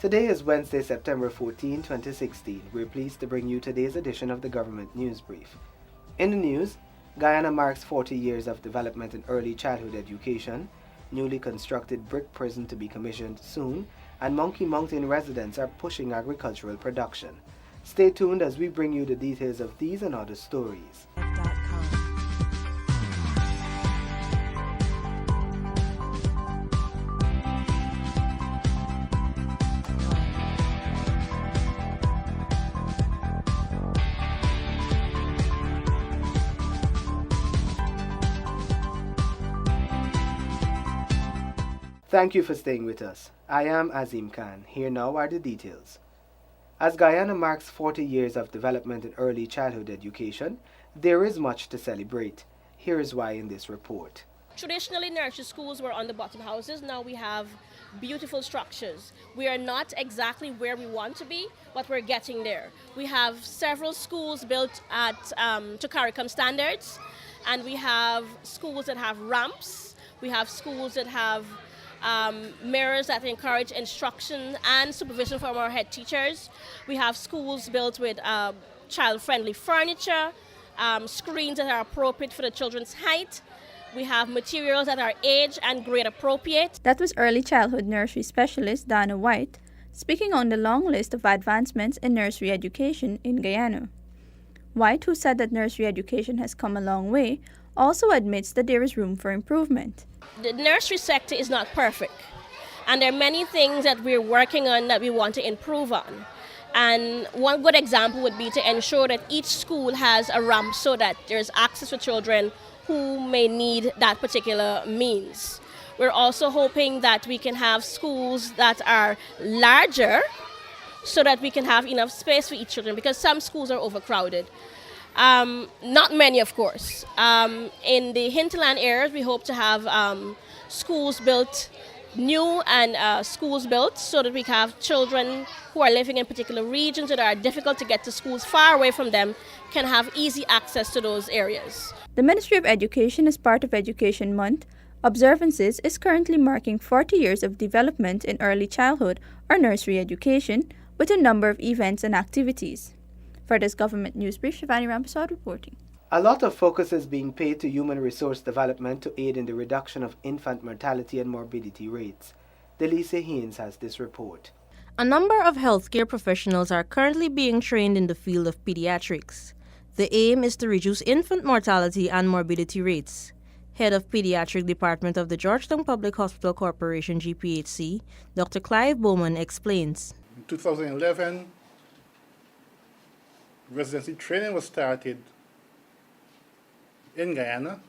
Today is Wednesday, September 14, 2016. We're pleased to bring you today's edition of the Government News Brief. In the news, Guyana marks 40 years of development in early childhood education, newly constructed brick prison to be commissioned soon, and Monkey Mountain residents are pushing agricultural production. Stay tuned as we bring you the details of these and other stories. Thank you for staying with us. I am Azim Khan. Here now are the details. As Guyana marks 40 years of development in early childhood education, there is much to celebrate. Here is why in this report. Traditionally, nursery schools were on the bottom houses. Now we have beautiful structures. We are not exactly where we want to be, but we're getting there. We have several schools built at to CARICOM standards, and we have schools that have ramps. We have schools that have mirrors that encourage instruction and supervision from our head teachers. We have schools built with child-friendly furniture, screens that are appropriate for the children's height. We have materials that are age and grade appropriate. That was early childhood nursery specialist Dana White speaking on the long list of advancements in nursery education in Guyana. White, who said that nursery education has come a long way, also admits that there is room for improvement. The nursery sector is not perfect, and there are many things that we're working on that we want to improve on. And one good example would be to ensure that each school has a ramp so that there's access for children who may need that particular means. We're also hoping that we can have schools that are larger so that we can have enough space for each children, because some schools are overcrowded. Not many, of course. In the hinterland areas, we hope to have schools built, new and schools built, so that we can have children who are living in particular regions that are difficult to get to schools far away from them can have easy access to those areas. The Ministry of Education, as part of Education Month, Observances is currently marking 40 years of development in early childhood or nursery education with a number of events and activities. For this Government News Brief, Shivani Rampasad reporting. A lot of focus is being paid to human resource development to aid in the reduction of infant mortality and morbidity rates. Delisa Haynes has this report. A number of healthcare professionals are currently being trained in the field of pediatrics. The aim is to reduce infant mortality and morbidity rates. Head of Pediatric Department of the Georgetown Public Hospital Corporation, GPHC, Dr. Clive Bowman explains. In 2011, residency training was started in Guyana,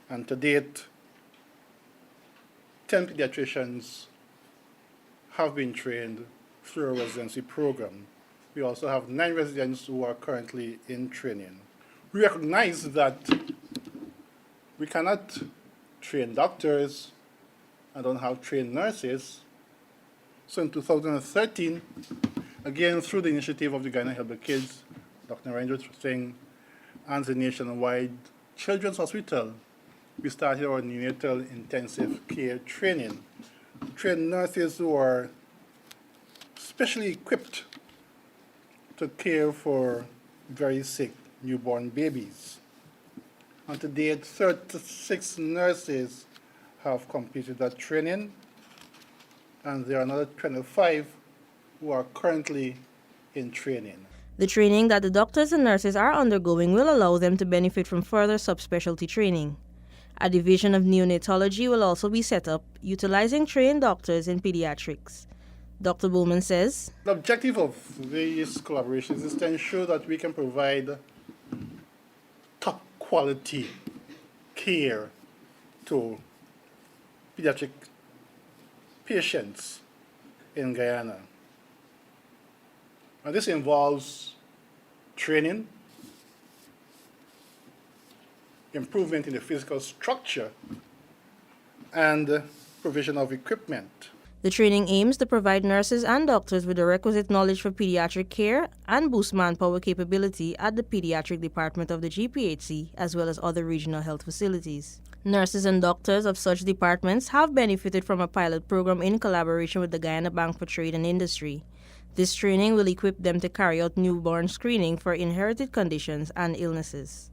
and to date, 10 pediatricians have been trained through a residency program. We also have 9 residents who are currently in training. We recognize that we cannot train doctors and don't have trained nurses. So in 2013, again, through the initiative of the Guyana Help the Kids, Dr. Narendra Singh, and the nationwide children's hospital, we started our neonatal intensive care training. Trained nurses who are specially equipped to care for very sick newborn babies. And to date, 36 nurses have completed that training, and there are another 25 who are currently in training. The training that the doctors and nurses are undergoing will allow them to benefit from further subspecialty training. A division of neonatology will also be set up, utilizing trained doctors in pediatrics. Dr. Bowman says, the objective of these collaborations is to ensure that we can provide top quality care to pediatric patients in Guyana. And this involves training, improvement in the physical structure, and provision of equipment. The training aims to provide nurses and doctors with the requisite knowledge for pediatric care and boost manpower capability at the Pediatric Department of the GPHC as well as other regional health facilities. Nurses and doctors of such departments have benefited from a pilot program in collaboration with the Guyana Bank for Trade and Industry. This training will equip them to carry out newborn screening for inherited conditions and illnesses.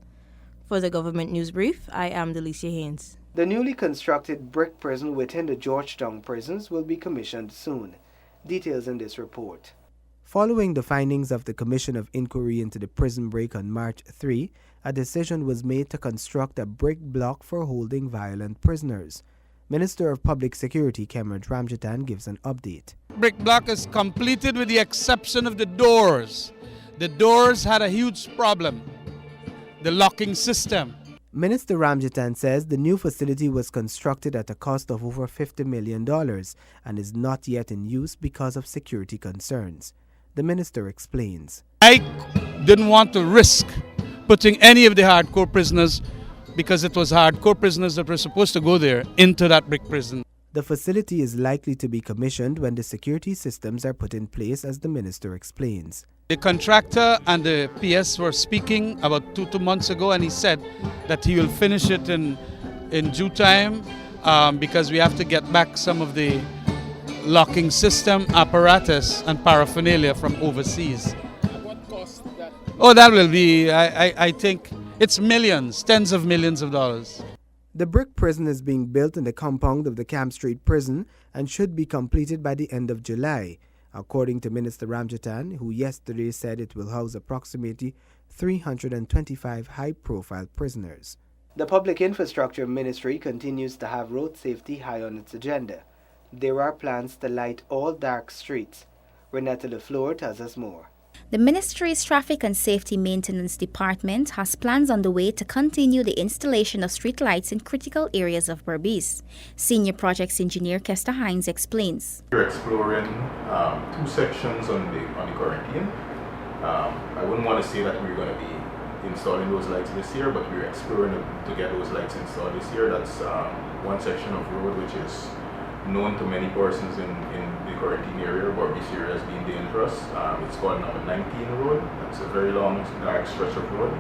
For the Government News Brief, I am Delicia Haynes. The newly constructed brick prison within the Georgetown prisons will be commissioned soon. Details in this report. Following the findings of the Commission of Inquiry into the prison break on March 3, a decision was made to construct a brick block for holding violent prisoners. Minister of Public Security Cameron Ramjatan gives an update. Brick block is completed with the exception of the doors. The doors had a huge problem, the locking system. Minister Ramjatan says the new facility was constructed at a cost of over $50 million and is not yet in use because of security concerns. The minister explains. I didn't want to risk putting any of the hardcore prisoners, because it was hardcore prisoners that were supposed to go there, into that brick prison. The facility is likely to be commissioned when the security systems are put in place, as the minister explains. The contractor and the PS were speaking about two months ago, and he said that he will finish it in due time because we have to get back some of the locking system, apparatus and paraphernalia from overseas. At what cost that? Oh, that will be, I think, it's millions, tens of millions of dollars. The brick prison is being built in the compound of the Camp Street prison and should be completed by the end of July, according to Minister Ramjatan, who yesterday said it will house approximately 325 high-profile prisoners. The Public Infrastructure Ministry continues to have road safety high on its agenda. There are plans to light all dark streets. Renetta LaFleur tells us more. The Ministry's Traffic and Safety Maintenance Department has plans on the way to continue the installation of streetlights in critical areas of Berbice. Senior Projects Engineer Kester Hines explains. We're exploring two sections on the quarantine. I wouldn't want to say that we're going to be installing those lights this year, but we're exploring to get those lights installed this year. That's one section of road which is known to many persons in the quarantine area, or this area as being dangerous. It's called number 19 road. It's a very long, dark stretch of road.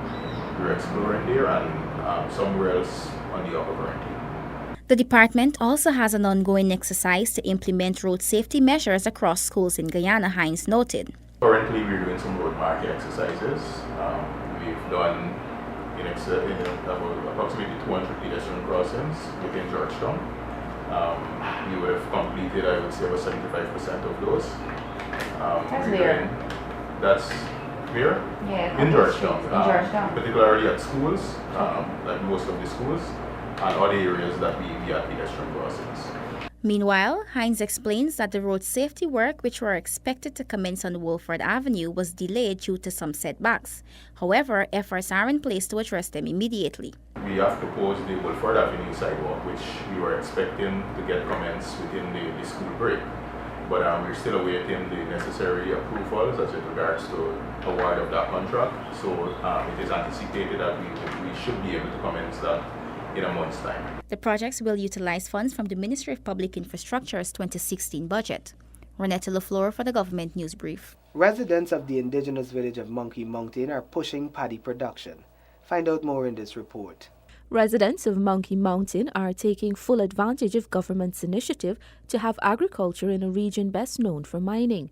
We're exploring there and somewhere else on the upper quarantine. The department also has an ongoing exercise to implement road safety measures across schools in Guyana, Hines noted. Currently, we're doing some road marking exercises. We've done in about approximately 200 pedestrian crossings within Georgetown. We would have completed, I would say, about 75% of those. That's where? That's where? Yeah, in Georgetown. In Georgetown. Particularly at schools, like most of the schools, and other areas that we have pedestrian crossings. Meanwhile, Hines explains that the road safety work, which were expected to commence on Wolford Avenue, was delayed due to some setbacks. However, efforts are in place to address them immediately. We have proposed the Wolford Avenue sidewalk, which we were expecting to get commenced within the school break. But we're still awaiting the necessary approvals as it regards to award of that contract. So it is anticipated that we should be able to commence that in a month's time. The projects will utilize funds from the Ministry of Public Infrastructure's 2016 budget. Renetta LaFleur for the Government News Brief. Residents of the indigenous village of Monkey Mountain are pushing paddy production. Find out more in this report. Residents of Monkey Mountain are taking full advantage of government's initiative to have agriculture in a region best known for mining.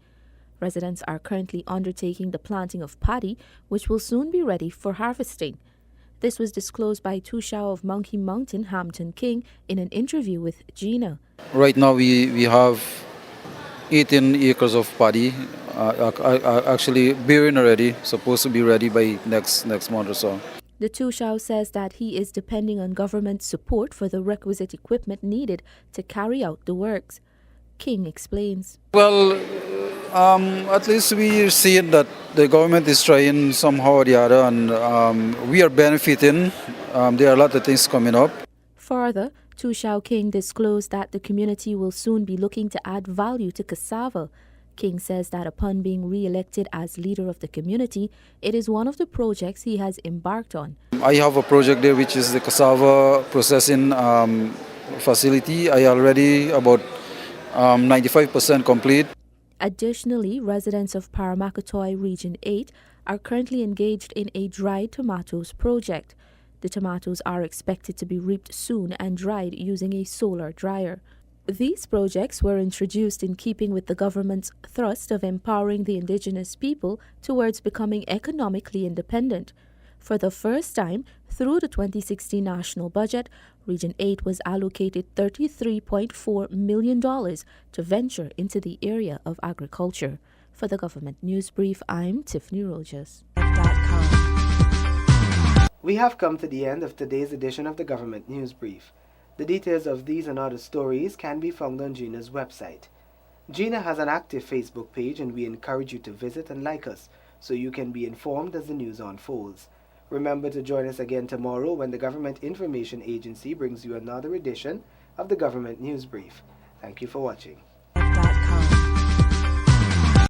Residents are currently undertaking the planting of paddy, which will soon be ready for harvesting. This was disclosed by Tushao of Monkey Mountain, Hampton King, in an interview with Gina. Right now we have 18 acres of paddy, actually bearing already, supposed to be ready by next month or so. The Tushao says that he is depending on government support for the requisite equipment needed to carry out the works. King explains. Well, at least we are seeing that the government is trying somehow or the other, and we are benefiting. There are a lot of things coming up. Further, Tushao King disclosed that the community will soon be looking to add value to cassava. King says that upon being re-elected as leader of the community, it is one of the projects he has embarked on. I have a project there which is the cassava processing facility. I already about 95% complete. Additionally, residents of Paramakatoy Region 8 are currently engaged in a dried tomatoes project. The tomatoes are expected to be reaped soon and dried using a solar dryer. These projects were introduced in keeping with the government's thrust of empowering the indigenous people towards becoming economically independent. For the first time, through the 2016 national budget, Region 8 was allocated $33.4 million to venture into the area of agriculture. For the Government News Brief, I'm Tiffany Rojas. We have come to the end of today's edition of the Government News Brief. The details of these and other stories can be found on GINA's website. GINA has an active Facebook page, and we encourage you to visit and like us so you can be informed as the news unfolds. Remember to join us again tomorrow when the Government Information Agency brings you another edition of the Government News Brief. Thank you for watching.